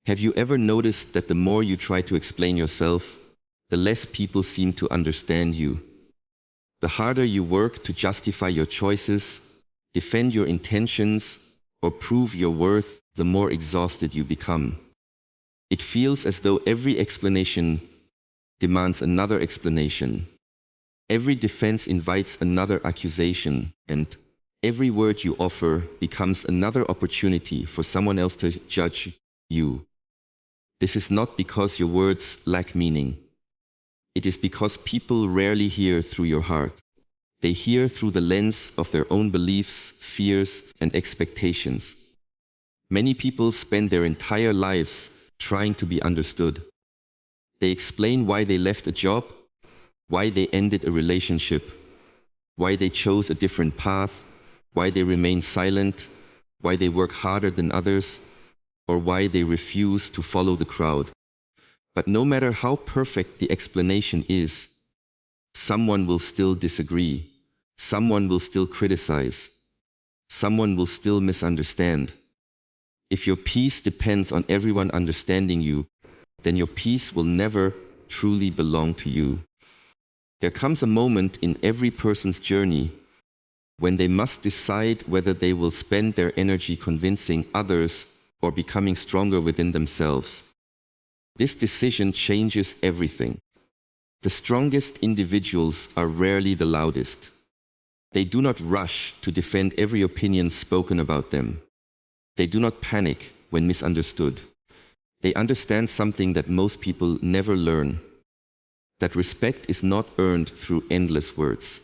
Have you ever noticed that the more you try to explain yourself, the less people seem to understand you? The harder you work to justify your choices, defend your intentions, or prove your worth, the more exhausted you become. It feels as though every explanation demands another explanation. Every defense invites another accusation, and every word you offer becomes another opportunity for someone else to judge you. This is not because your words lack meaning. It is because people rarely hear through your heart. They hear through the lens of their own beliefs, fears, and expectations. Many people spend their entire lives trying to be understood. They explain why they left a job, why they ended a relationship, why they chose a different path, why they remain silent, why they work harder than others, or why they refuse to follow the crowd. But no matter how perfect the explanation is, someone will still disagree, someone will still criticize, someone will still misunderstand. If your peace depends on everyone understanding you, then your peace will never truly belong to you. There comes a moment in every person's journey when they must decide whether they will spend their energy convincing others or becoming stronger within themselves. This decision changes everything. The strongest individuals are rarely the loudest. They do not rush to defend every opinion spoken about them. They do not panic when misunderstood. They understand something that most people never learn, that respect is not earned through endless words.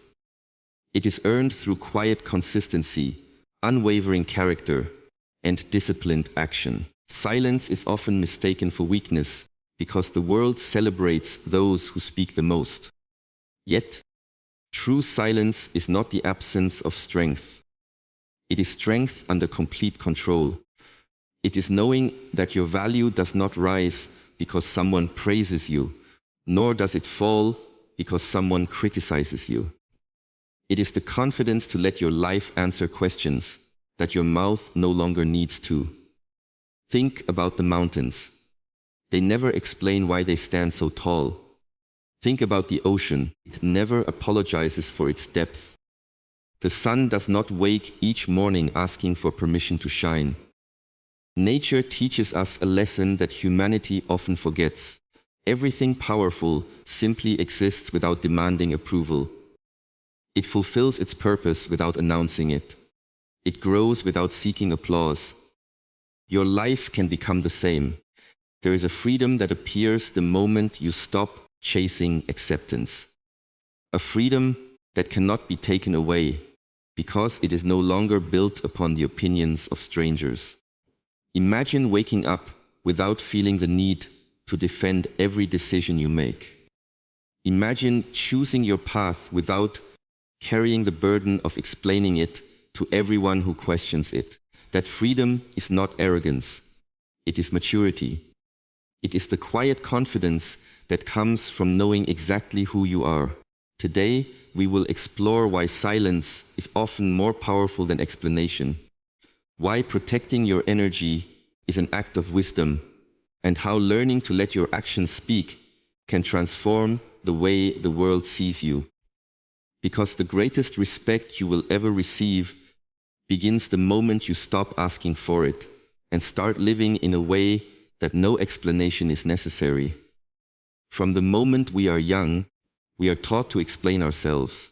It is earned through quiet consistency, unwavering character, and disciplined action. Silence is often mistaken for weakness because the world celebrates those who speak the most. Yet, true silence is not the absence of strength. It is strength under complete control. It is knowing that your value does not rise because someone praises you, nor does it fall because someone criticizes you. It is the confidence to let your life answer questions that your mouth no longer needs to. Think about the mountains. They never explain why they stand so tall. Think about the ocean. It never apologizes for its depth. The sun does not wake each morning asking for permission to shine. Nature teaches us a lesson that humanity often forgets. Everything powerful simply exists without demanding approval. It fulfills its purpose without announcing it. It grows without seeking applause. Your life can become the same. There is a freedom that appears the moment you stop chasing acceptance. A freedom that cannot be taken away because it is no longer built upon the opinions of strangers. Imagine waking up without feeling the need to defend every decision you make. Imagine choosing your path without carrying the burden of explaining it to everyone who questions it. That freedom is not arrogance. It is maturity. It is the quiet confidence that comes from knowing exactly who you are. Today, we will explore why silence is often more powerful than explanation, why protecting your energy is an act of wisdom, and how learning to let your actions speak can transform the way the world sees you. Because the greatest respect you will ever receive begins the moment you stop asking for it and start living in a way that no explanation is necessary. From the moment we are young, we are taught to explain ourselves.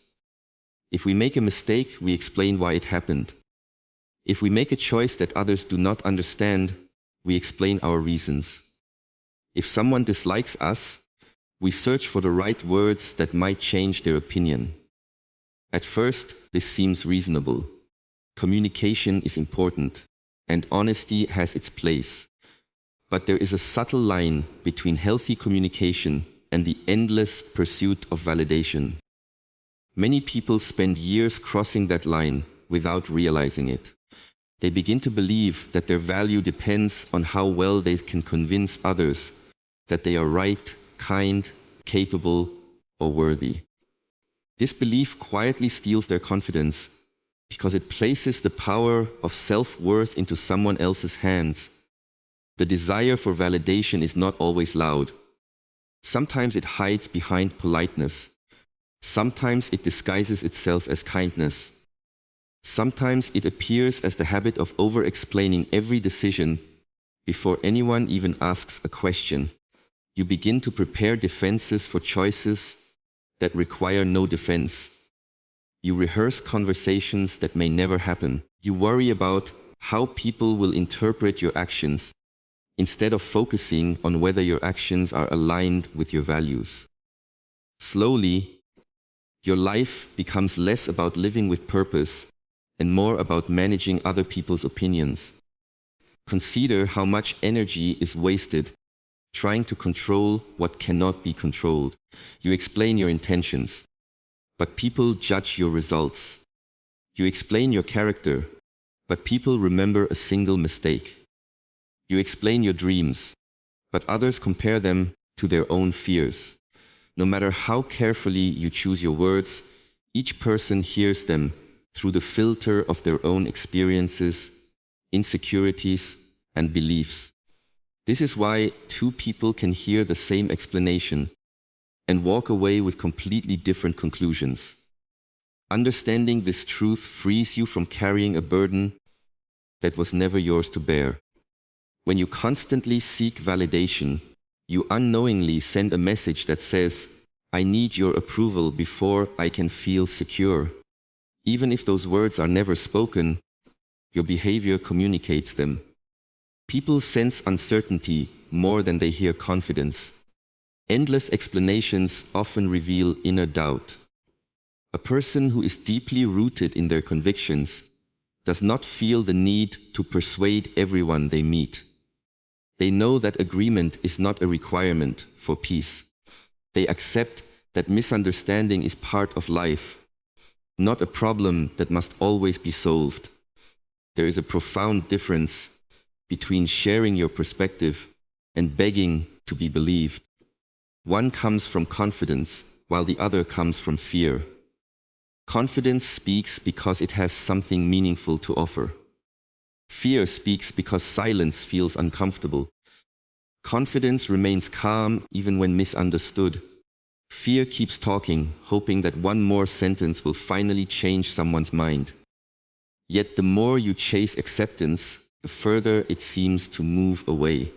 If we make a mistake, we explain why it happened. If we make a choice that others do not understand, we explain our reasons. If someone dislikes us, we search for the right words that might change their opinion. At first, this seems reasonable. Communication is important, and honesty has its place. But there is a subtle line between healthy communication and the endless pursuit of validation. Many people spend years crossing that line without realizing it. They begin to believe that their value depends on how well they can convince others that they are right, kind, capable, or worthy. This belief quietly steals their confidence because it places the power of self-worth into someone else's hands. The desire for validation is not always loud. Sometimes it hides behind politeness. Sometimes it disguises itself as kindness. Sometimes it appears as the habit of over-explaining every decision before anyone even asks a question. You begin to prepare defenses for choices that require no defense. You rehearse conversations that may never happen. You worry about how people will interpret your actions instead of focusing on whether your actions are aligned with your values. Slowly, your life becomes less about living with purpose and more about managing other people's opinions. Consider how much energy is wasted trying to control what cannot be controlled. You explain your intentions, but people judge your results. You explain your character, but people remember a single mistake. You explain your dreams, but others compare them to their own fears. No matter how carefully you choose your words, each person hears them through the filter of their own experiences, insecurities, and beliefs. This is why two people can hear the same explanation and walk away with completely different conclusions. Understanding this truth frees you from carrying a burden that was never yours to bear. When you constantly seek validation, you unknowingly send a message that says, "I need your approval before I can feel secure." Even if those words are never spoken, your behavior communicates them. People sense uncertainty more than they hear confidence. Endless explanations often reveal inner doubt. A person who is deeply rooted in their convictions does not feel the need to persuade everyone they meet. They know that agreement is not a requirement for peace. They accept that misunderstanding is part of life, not a problem that must always be solved. There is a profound difference between sharing your perspective and begging to be believed. One comes from confidence, while the other comes from fear. Confidence speaks because it has something meaningful to offer. Fear speaks because silence feels uncomfortable. Confidence remains calm even when misunderstood. Fear keeps talking, hoping that one more sentence will finally change someone's mind. Yet the more you chase acceptance, the further it seems to move away.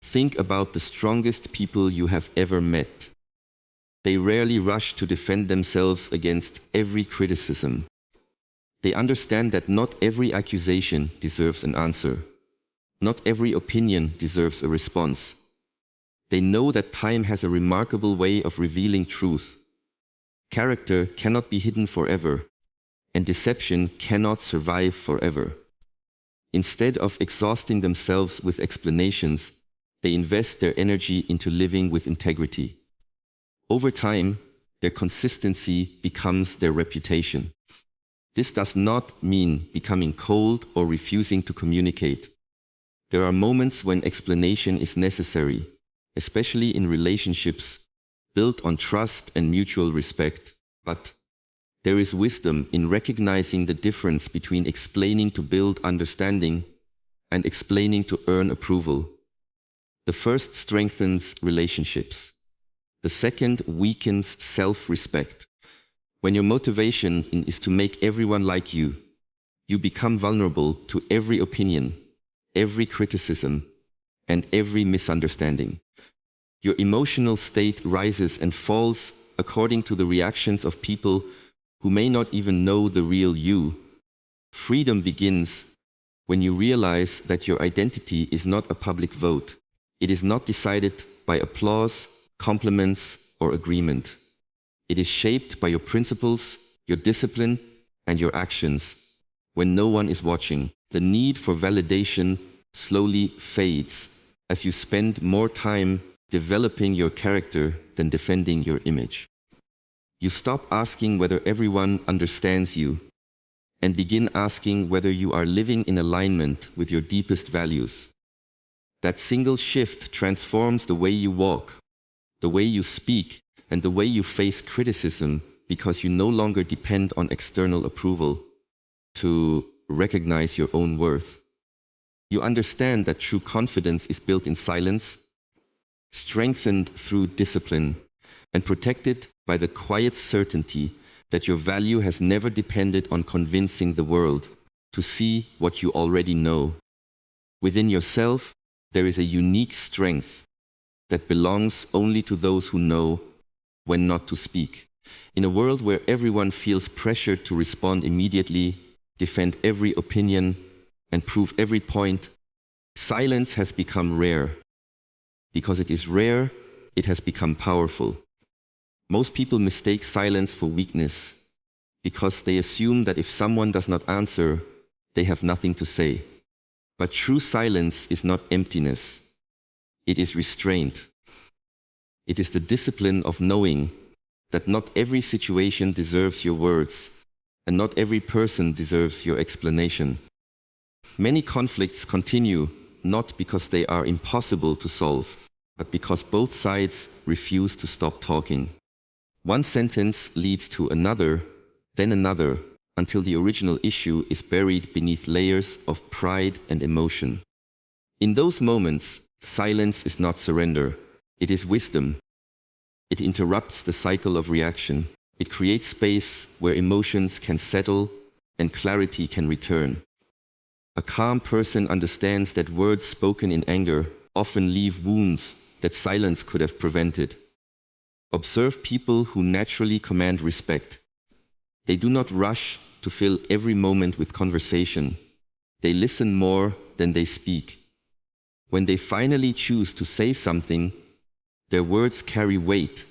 Think about the strongest people you have ever met. They rarely rush to defend themselves against every criticism. They understand that not every accusation deserves an answer. Not every opinion deserves a response. They know that time has a remarkable way of revealing truth. Character cannot be hidden forever, and deception cannot survive forever. Instead of exhausting themselves with explanations, they invest their energy into living with integrity. Over time, their consistency becomes their reputation. This does not mean becoming cold or refusing to communicate. There are moments when explanation is necessary, especially in relationships built on trust and mutual respect. But there is wisdom in recognizing the difference between explaining to build understanding and explaining to earn approval. The first strengthens relationships. The second weakens self-respect. When your motivation is to make everyone like you, you become vulnerable to every opinion, every criticism, and every misunderstanding. Your emotional state rises and falls according to the reactions of people who may not even know the real you. Freedom begins when you realize that your identity is not a public vote. It is not decided by applause, compliments, or agreement. It is shaped by your principles, your discipline, and your actions. When no one is watching, the need for validation slowly fades as you spend more time developing your character than defending your image. You stop asking whether everyone understands you and begin asking whether you are living in alignment with your deepest values. That single shift transforms the way you walk, the way you speak, and the way you face criticism, because you no longer depend on external approval to recognize your own worth. You understand that true confidence is built in silence, strengthened through discipline, and protected by the quiet certainty that your value has never depended on convincing the world to see what you already know. Within yourself, there is a unique strength that belongs only to those who know when not to speak. In a world where everyone feels pressured to respond immediately, defend every opinion, and prove every point, silence has become rare. Because it is rare, it has become powerful. Most people mistake silence for weakness because they assume that if someone does not answer, they have nothing to say. But true silence is not emptiness. It is restraint. It is the discipline of knowing that not every situation deserves your words, and not every person deserves your explanation. Many conflicts continue not because they are impossible to solve, but because both sides refuse to stop talking. One sentence leads to another, then another, until the original issue is buried beneath layers of pride and emotion. In those moments, silence is not surrender, it is wisdom. It interrupts the cycle of reaction. It creates space where emotions can settle and clarity can return. A calm person understands that words spoken in anger often leave wounds that silence could have prevented. Observe people who naturally command respect. They do not rush to fill every moment with conversation. They listen more than they speak. When they finally choose to say something, their words carry weight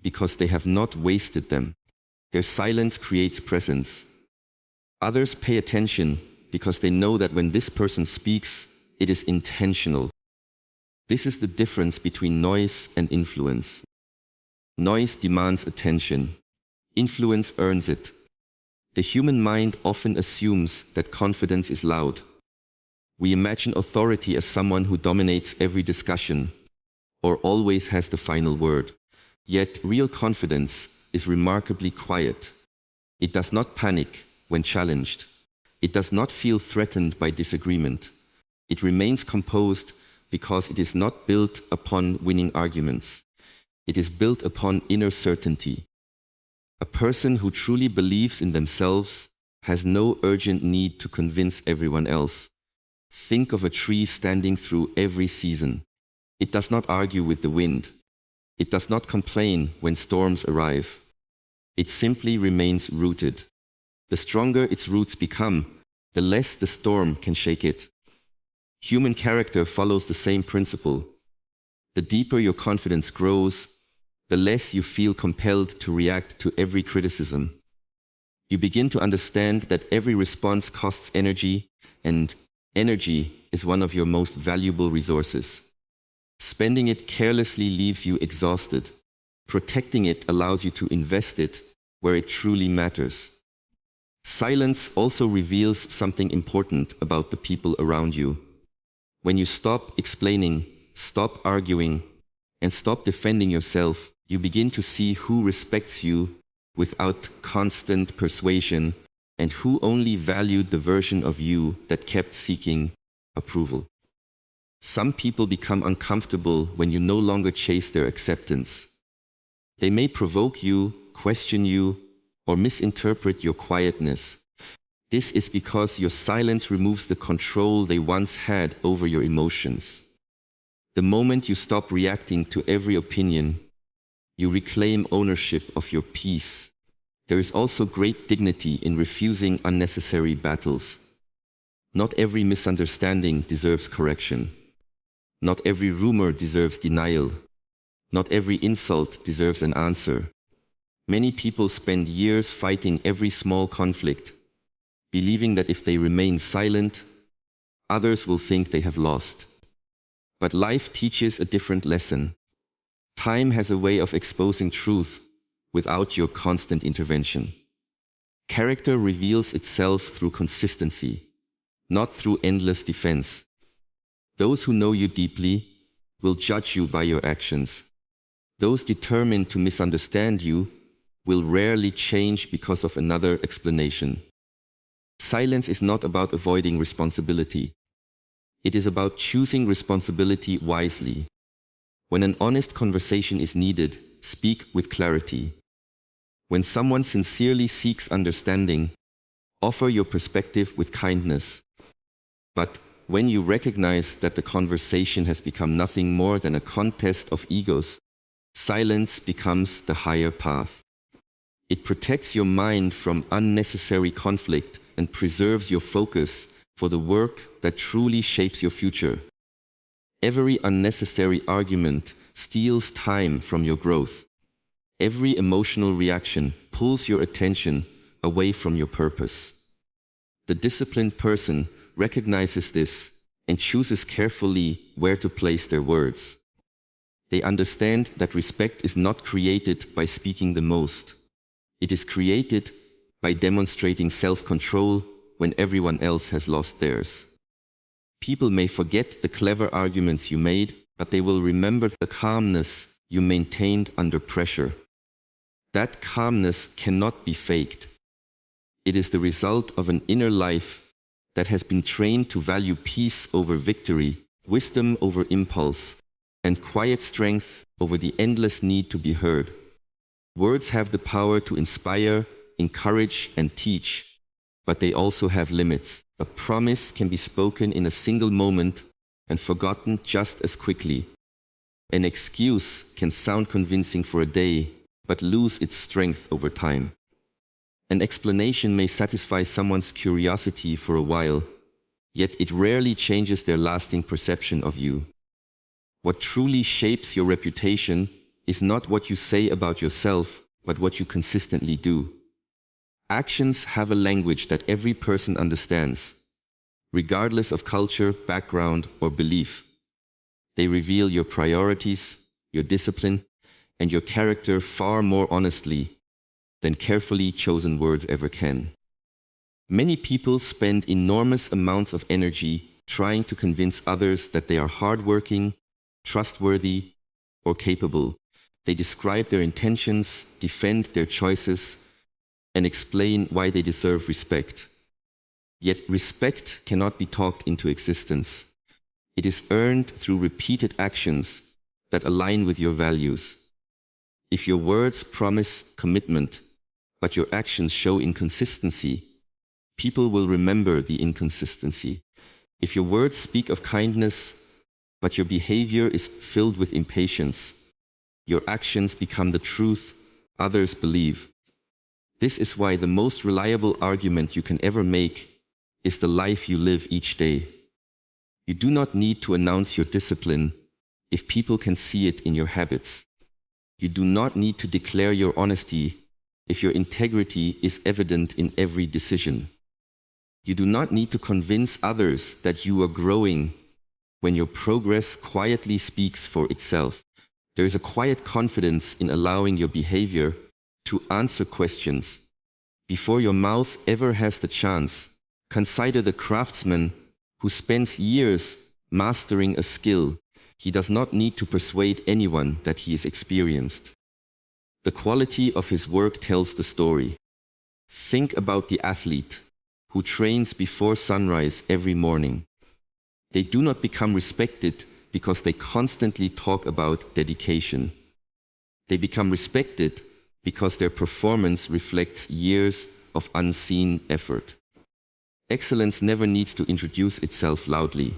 because they have not wasted them. Their silence creates presence. Others pay attention because they know that when this person speaks, it is intentional. This is the difference between noise and influence. Noise demands attention. Influence earns it. The human mind often assumes that confidence is loud. We imagine authority as someone who dominates every discussion or always has the final word. Yet real confidence is remarkably quiet. It does not panic when challenged. It does not feel threatened by disagreement. It remains composed because it is not built upon winning arguments. It is built upon inner certainty. A person who truly believes in themselves has no urgent need to convince everyone else. Think of a tree standing through every season. It does not argue with the wind. It does not complain when storms arrive. It simply remains rooted. The stronger its roots become, the less the storm can shake it. Human character follows the same principle. The deeper your confidence grows, the less you feel compelled to react to every criticism. You begin to understand that every response costs energy, and energy is one of your most valuable resources. Spending it carelessly leaves you exhausted. Protecting it allows you to invest it where it truly matters. Silence also reveals something important about the people around you. When you stop explaining, stop arguing, and stop defending yourself, you begin to see who respects you without constant persuasion and who only valued the version of you that kept seeking approval. Some people become uncomfortable when you no longer chase their acceptance. They may provoke you, question you, or misinterpret your quietness. This is because your silence removes the control they once had over your emotions. The moment you stop reacting to every opinion, you reclaim ownership of your peace. There is also great dignity in refusing unnecessary battles. Not every misunderstanding deserves correction. Not every rumor deserves denial. Not every insult deserves an answer. Many people spend years fighting every small conflict, believing that if they remain silent, others will think they have lost. But life teaches a different lesson. Time has a way of exposing truth without your constant intervention. Character reveals itself through consistency, not through endless defense. Those who know you deeply will judge you by your actions. Those determined to misunderstand you will rarely change because of another explanation. Silence is not about avoiding responsibility. It is about choosing responsibility wisely. When an honest conversation is needed, speak with clarity. When someone sincerely seeks understanding, offer your perspective with kindness. But when you recognize that the conversation has become nothing more than a contest of egos, silence becomes the higher path. It protects your mind from unnecessary conflict and preserves your focus for the work that truly shapes your future. Every unnecessary argument steals time from your growth. Every emotional reaction pulls your attention away from your purpose. The disciplined person recognizes this and chooses carefully where to place their words. They understand that respect is not created by speaking the most. It is created by demonstrating self-control when everyone else has lost theirs. People may forget the clever arguments you made, but they will remember the calmness you maintained under pressure. That calmness cannot be faked. It is the result of an inner life that has been trained to value peace over victory, wisdom over impulse, and quiet strength over the endless need to be heard. Words have the power to inspire, encourage, and teach, but they also have limits. A promise can be spoken in a single moment and forgotten just as quickly. An excuse can sound convincing for a day, but lose its strength over time. An explanation may satisfy someone's curiosity for a while, yet it rarely changes their lasting perception of you. What truly shapes your reputation is not what you say about yourself, but what you consistently do. Actions have a language that every person understands, regardless of culture, background, or belief. They reveal your priorities, your discipline, and your character far more honestly than carefully chosen words ever can. Many people spend enormous amounts of energy trying to convince others that they are hardworking, trustworthy, or capable. They describe their intentions, defend their choices, and explain why they deserve respect. Yet respect cannot be talked into existence. It is earned through repeated actions that align with your values. If your words promise commitment, but your actions show inconsistency, people will remember the inconsistency. If your words speak of kindness, but your behavior is filled with impatience, your actions become the truth others believe. This is why the most reliable argument you can ever make is the life you live each day. You do not need to announce your discipline if people can see it in your habits. You do not need to declare your honesty if your integrity is evident in every decision. You do not need to convince others that you are growing when your progress quietly speaks for itself. There is a quiet confidence in allowing your behavior to answer questions before your mouth ever has the chance. Consider the craftsman who spends years mastering a skill. He does not need to persuade anyone that he is experienced. The quality of his work tells the story. Think about the athlete who trains before sunrise every morning. They do not become respected because they constantly talk about dedication. They become respected because their performance reflects years of unseen effort. Excellence never needs to introduce itself loudly.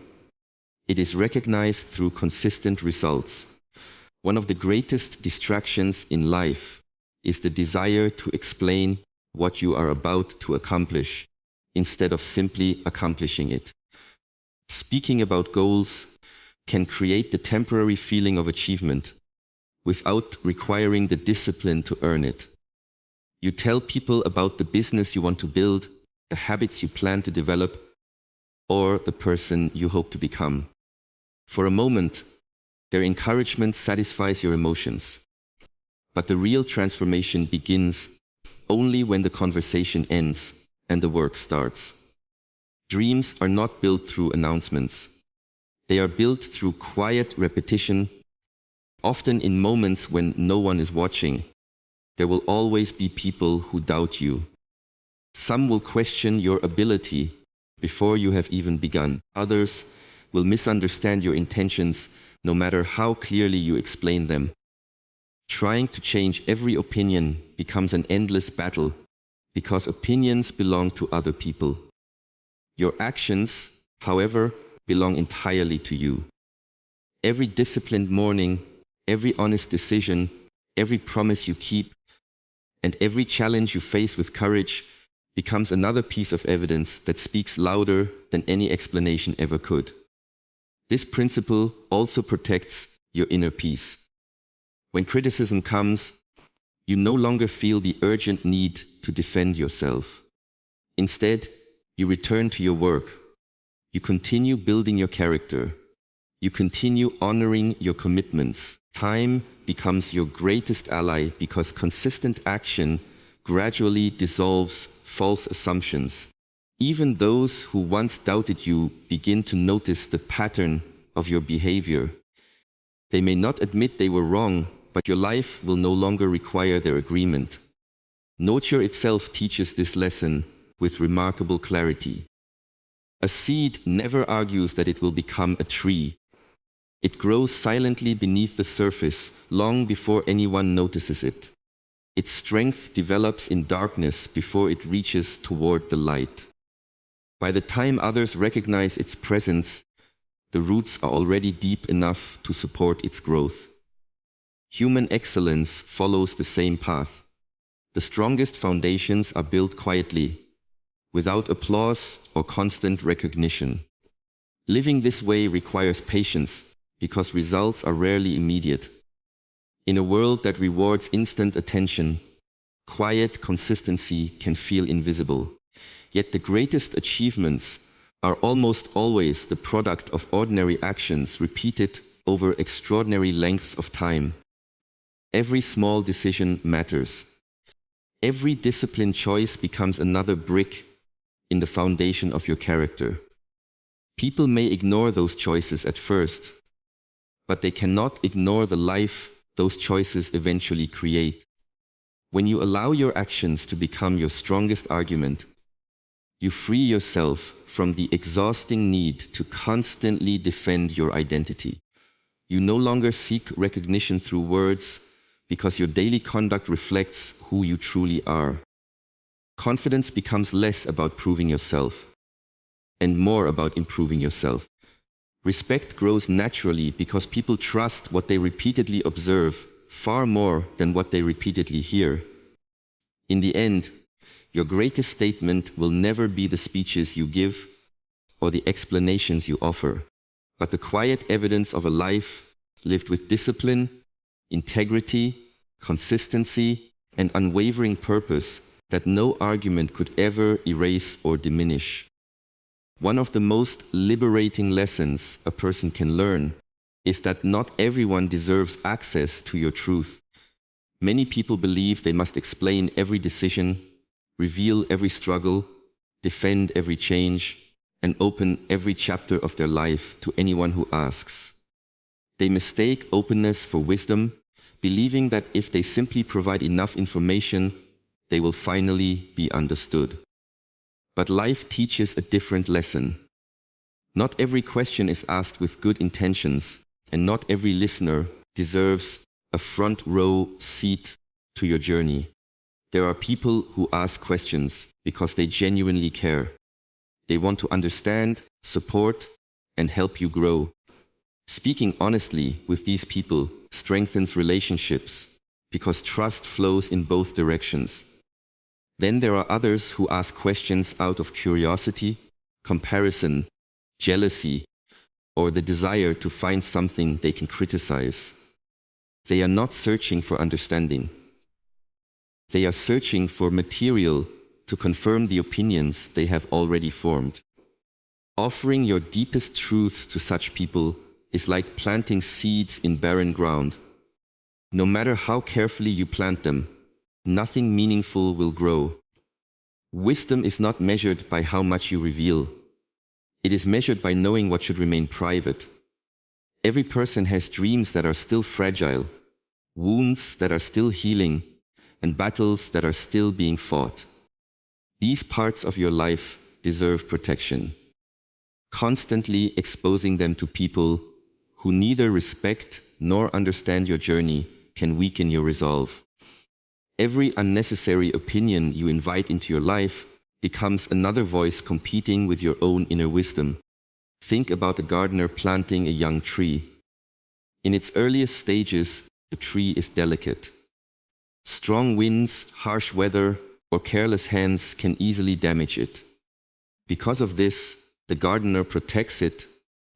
It is recognized through consistent results. One of the greatest distractions in life is the desire to explain what you are about to accomplish instead of simply accomplishing it. Speaking about goals can create the temporary feeling of achievement without requiring the discipline to earn it. You tell people about the business you want to build, the habits you plan to develop, or the person you hope to become. For a moment, their encouragement satisfies your emotions. But the real transformation begins only when the conversation ends and the work starts. Dreams are not built through announcements. They are built through quiet repetition, often in moments when no one is watching. There will always be people who doubt you. Some will question your ability before you have even begun. Others will misunderstand your intentions no matter how clearly you explain them. Trying to change every opinion becomes an endless battle because opinions belong to other people. Your actions, however, belong entirely to you. Every disciplined morning, every honest decision, every promise you keep, and every challenge you face with courage becomes another piece of evidence that speaks louder than any explanation ever could. This principle also protects your inner peace. When criticism comes, you no longer feel the urgent need to defend yourself. Instead, you return to your work. You continue building your character. You continue honoring your commitments. Time becomes your greatest ally because consistent action gradually dissolves false assumptions. Even those who once doubted you begin to notice the pattern of your behavior. They may not admit they were wrong, but your life will no longer require their agreement. Nature itself teaches this lesson with remarkable clarity. A seed never argues that it will become a tree. It grows silently beneath the surface long before anyone notices it. Its strength develops in darkness before it reaches toward the light. By the time others recognize its presence, the roots are already deep enough to support its growth. Human excellence follows the same path. The strongest foundations are built quietly, without applause or constant recognition. Living this way requires patience because results are rarely immediate. In a world that rewards instant attention, quiet consistency can feel invisible. Yet the greatest achievements are almost always the product of ordinary actions repeated over extraordinary lengths of time. Every small decision matters. Every disciplined choice becomes another brick in the foundation of your character. People may ignore those choices at first, but they cannot ignore the life those choices eventually create. When you allow your actions to become your strongest argument, you free yourself from the exhausting need to constantly defend your identity. You no longer seek recognition through words because your daily conduct reflects who you truly are. Confidence becomes less about proving yourself and more about improving yourself. Respect grows naturally because people trust what they repeatedly observe far more than what they repeatedly hear. In the end, your greatest statement will never be the speeches you give or the explanations you offer, but the quiet evidence of a life lived with discipline, integrity, consistency, and unwavering purpose that no argument could ever erase or diminish. One of the most liberating lessons a person can learn is that not everyone deserves access to your truth. Many people believe they must explain every decision, reveal every struggle, defend every change, and open every chapter of their life to anyone who asks. They mistake openness for wisdom, believing that if they simply provide enough information, they will finally be understood. But life teaches a different lesson. Not every question is asked with good intentions, and not every listener deserves a front row seat to your journey. There are people who ask questions because they genuinely care. They want to understand, support, and help you grow. Speaking honestly with these people strengthens relationships because trust flows in both directions. Then there are others who ask questions out of curiosity, comparison, jealousy, or the desire to find something they can criticize. They are not searching for understanding. They are searching for material to confirm the opinions they have already formed. Offering your deepest truths to such people is like planting seeds in barren ground. No matter how carefully you plant them, nothing meaningful will grow. Wisdom is not measured by how much you reveal. It is measured by knowing what should remain private. Every person has dreams that are still fragile, wounds that are still healing, and battles that are still being fought. These parts of your life deserve protection. Constantly exposing them to people who neither respect nor understand your journey can weaken your resolve. Every unnecessary opinion you invite into your life becomes another voice competing with your own inner wisdom. Think about a gardener planting a young tree. In its earliest stages, the tree is delicate. Strong winds, harsh weather, or careless hands can easily damage it. Because of this, the gardener protects it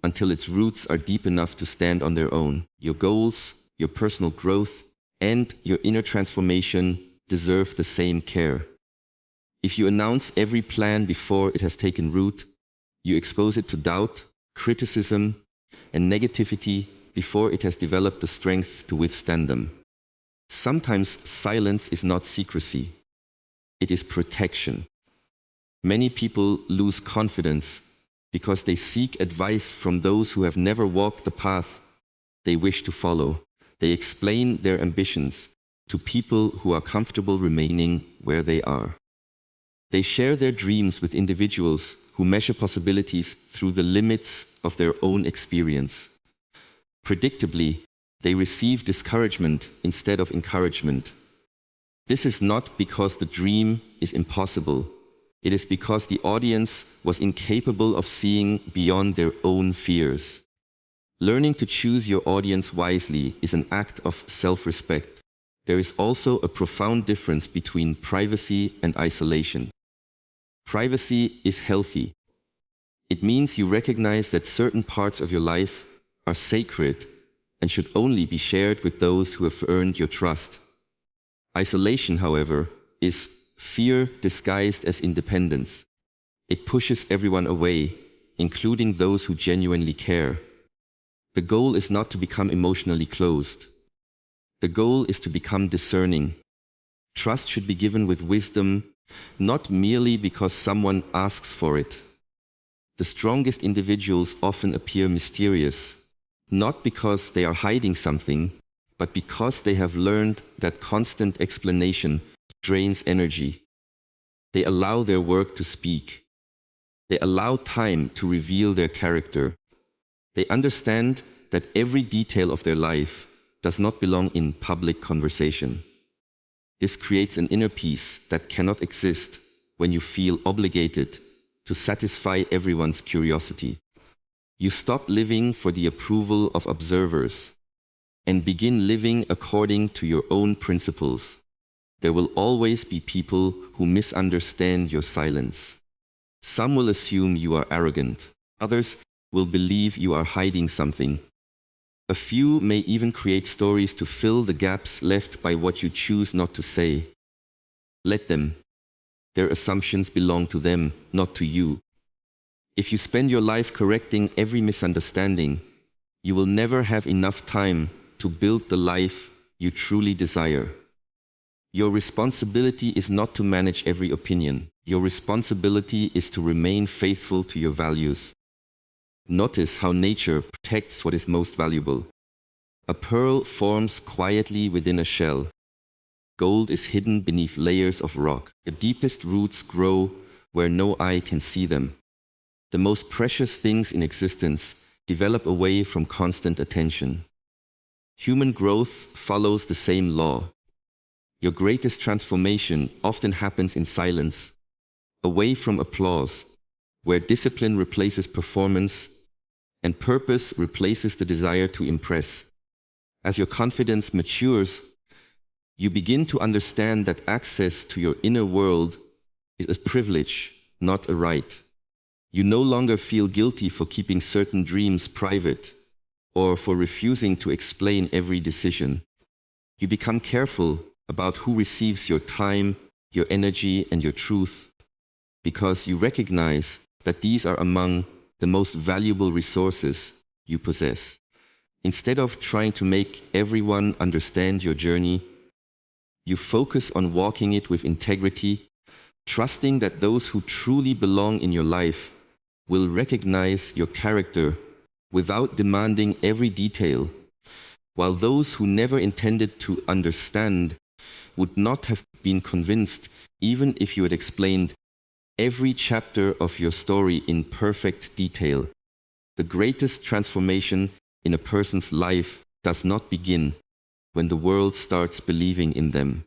until its roots are deep enough to stand on their own. Your goals, your personal growth, and your inner transformation deserve the same care. If you announce every plan before it has taken root, you expose it to doubt, criticism, and negativity before it has developed the strength to withstand them. Sometimes silence is not secrecy, it is protection. Many people lose confidence because they seek advice from those who have never walked the path they wish to follow. They explain their ambitions to people who are comfortable remaining where they are. They share their dreams with individuals who measure possibilities through the limits of their own experience. Predictably, they receive discouragement instead of encouragement. This is not because the dream is impossible. It is because the audience was incapable of seeing beyond their own fears. Learning to choose your audience wisely is an act of self-respect. There is also a profound difference between privacy and isolation. Privacy is healthy. It means you recognize that certain parts of your life are sacred and should only be shared with those who have earned your trust. Isolation, however, is fear disguised as independence. It pushes everyone away, including those who genuinely care. The goal is not to become emotionally closed. The goal is to become discerning. Trust should be given with wisdom, not merely because someone asks for it. The strongest individuals often appear mysterious, not because they are hiding something, but because they have learned that constant explanation drains energy. They allow their work to speak. They allow time to reveal their character. They understand that every detail of their life does not belong in public conversation. This creates an inner peace that cannot exist when you feel obligated to satisfy everyone's curiosity. You stop living for the approval of observers and begin living according to your own principles. There will always be people who misunderstand your silence. Some will assume you are arrogant. Others will believe you are hiding something. A few may even create stories to fill the gaps left by what you choose not to say. Let them. Their assumptions belong to them, not to you. If you spend your life correcting every misunderstanding, you will never have enough time to build the life you truly desire. Your responsibility is not to manage every opinion. Your responsibility is to remain faithful to your values. Notice how nature protects what is most valuable. A pearl forms quietly within a shell. Gold is hidden beneath layers of rock. The deepest roots grow where no eye can see them. The most precious things in existence develop away from constant attention. Human growth follows the same law. Your greatest transformation often happens in silence, away from applause, where discipline replaces performance and purpose replaces the desire to impress. As your confidence matures, you begin to understand that access to your inner world is a privilege, not a right. You no longer feel guilty for keeping certain dreams private or for refusing to explain every decision. You become careful about who receives your time, your energy, and your truth, because you recognize that these are among the most valuable resources you possess. Instead of trying to make everyone understand your journey, you focus on walking it with integrity, trusting that those who truly belong in your life will recognize your character without demanding every detail, while those who never intended to understand would not have been convinced even if you had explained every chapter of your story in perfect detail. The greatest transformation in a person's life does not begin when the world starts believing in them.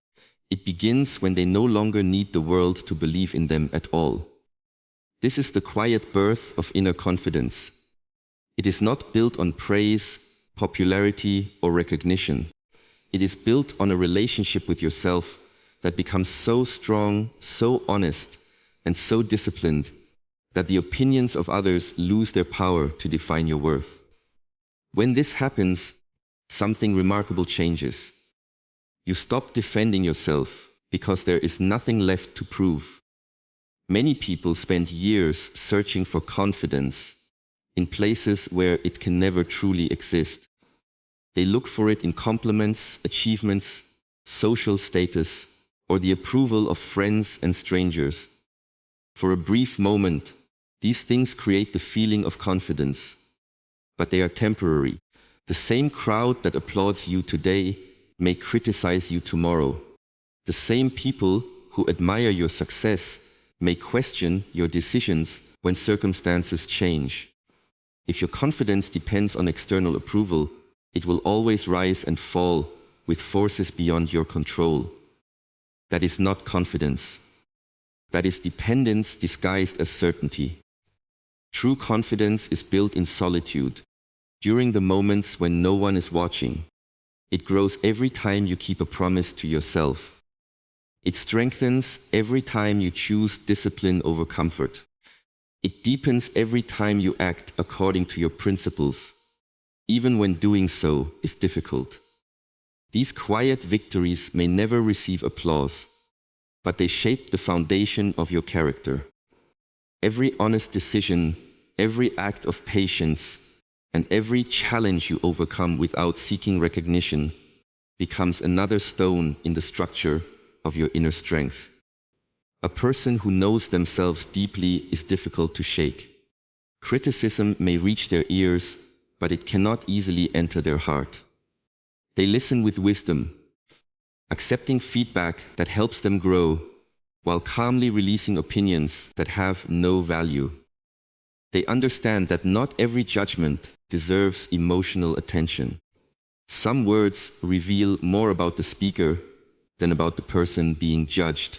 It begins when they no longer need the world to believe in them at all. This is the quiet birth of inner confidence. It is not built on praise, popularity, or recognition. It is built on a relationship with yourself that becomes so strong, so honest, and so disciplined that the opinions of others lose their power to define your worth. When this happens, something remarkable changes. You stop defending yourself because there is nothing left to prove. Many people spend years searching for confidence in places where it can never truly exist. They look for it in compliments, achievements, social status, or the approval of friends and strangers. For a brief moment, these things create the feeling of confidence, but they are temporary. The same crowd that applauds you today may criticize you tomorrow. The same people who admire your success may question your decisions when circumstances change. If your confidence depends on external approval, it will always rise and fall with forces beyond your control. That is not confidence. That is dependence disguised as certainty. True confidence is built in solitude, during the moments when no one is watching. It grows every time you keep a promise to yourself. It strengthens every time you choose discipline over comfort. It deepens every time you act according to your principles, even when doing so is difficult. These quiet victories may never receive applause, but they shape the foundation of your character. Every honest decision, every act of patience, and every challenge you overcome without seeking recognition becomes another stone in the structure of your inner strength. A person who knows themselves deeply is difficult to shake. Criticism may reach their ears, but it cannot easily enter their heart. They listen with wisdom, accepting feedback that helps them grow, while calmly releasing opinions that have no value. They understand that not every judgment deserves emotional attention. Some words reveal more about the speaker than about the person being judged.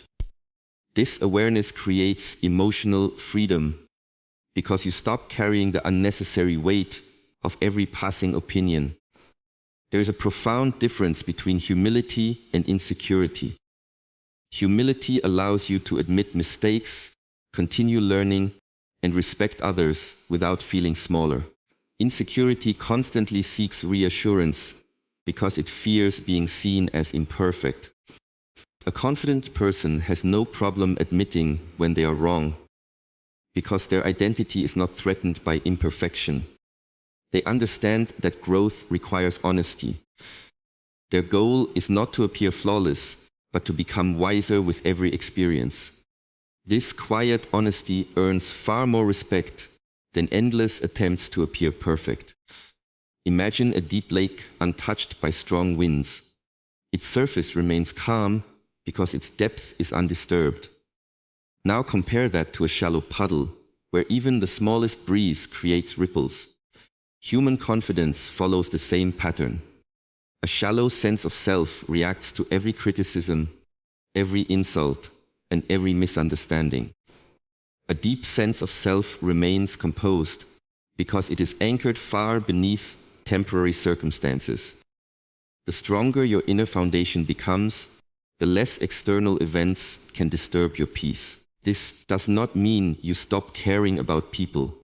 This awareness creates emotional freedom because you stop carrying the unnecessary weight of every passing opinion. There is a profound difference between humility and insecurity. Humility allows you to admit mistakes, continue learning, and respect others without feeling smaller. Insecurity constantly seeks reassurance because it fears being seen as imperfect. A confident person has no problem admitting when they are wrong because their identity is not threatened by imperfection. They understand that growth requires honesty. Their goal is not to appear flawless, but to become wiser with every experience. This quiet honesty earns far more respect than endless attempts to appear perfect. Imagine a deep lake untouched by strong winds. Its surface remains calm because its depth is undisturbed. Now compare that to a shallow puddle, where even the smallest breeze creates ripples. Human confidence follows the same pattern. A shallow sense of self reacts to every criticism, every insult, and every misunderstanding. A deep sense of self remains composed because it is anchored far beneath temporary circumstances. The stronger your inner foundation becomes, the less external events can disturb your peace. This does not mean you stop caring about people.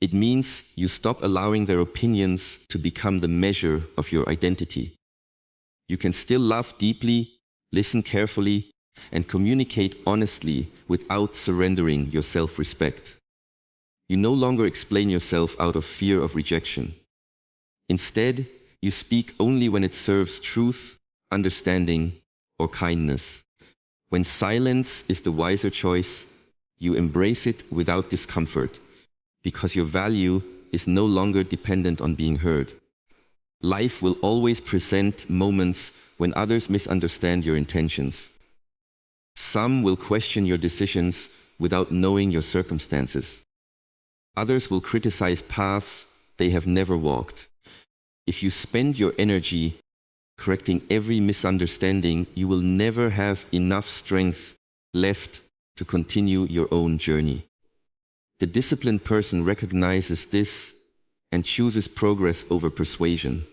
It means you stop allowing their opinions to become the measure of your identity. You can still love deeply, listen carefully, and communicate honestly without surrendering your self-respect. You no longer explain yourself out of fear of rejection. Instead, you speak only when it serves truth, understanding, or kindness. When silence is the wiser choice, you embrace it without discomfort, because your value is no longer dependent on being heard. Life will always present moments when others misunderstand your intentions. Some will question your decisions without knowing your circumstances. Others will criticize paths they have never walked. If you spend your energy correcting every misunderstanding, you will never have enough strength left to continue your own journey. The disciplined person recognizes this and chooses progress over persuasion.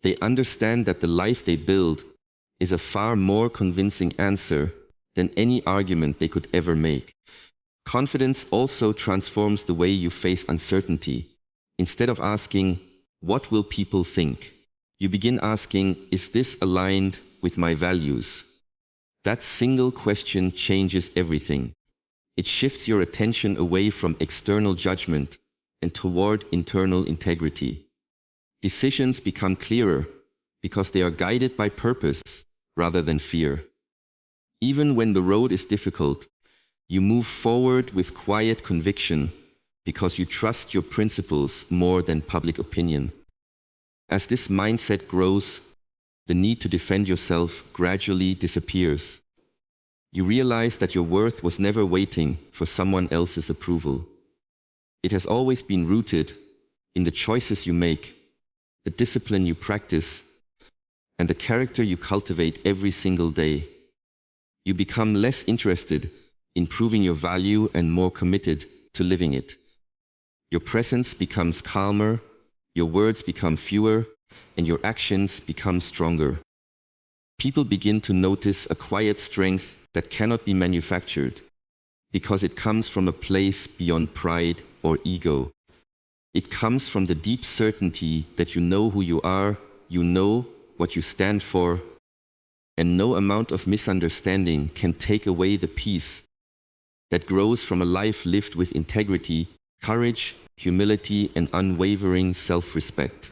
They understand that the life they build is a far more convincing answer than any argument they could ever make. Confidence also transforms the way you face uncertainty. Instead of asking, "What will people think?" you begin asking, "Is this aligned with my values?" That single question changes everything. It shifts your attention away from external judgment and toward internal integrity. Decisions become clearer because they are guided by purpose rather than fear. Even when the road is difficult, you move forward with quiet conviction because you trust your principles more than public opinion. As this mindset grows, the need to defend yourself gradually disappears. You realize that your worth was never waiting for someone else's approval. It has always been rooted in the choices you make, the discipline you practice, and the character you cultivate every single day. You become less interested in proving your value and more committed to living it. Your presence becomes calmer, your words become fewer, and your actions become stronger. People begin to notice a quiet strength that cannot be manufactured because it comes from a place beyond pride or ego. It comes from the deep certainty that you know who you are, you know what you stand for, and no amount of misunderstanding can take away the peace that grows from a life lived with integrity, courage, humility, and unwavering self-respect.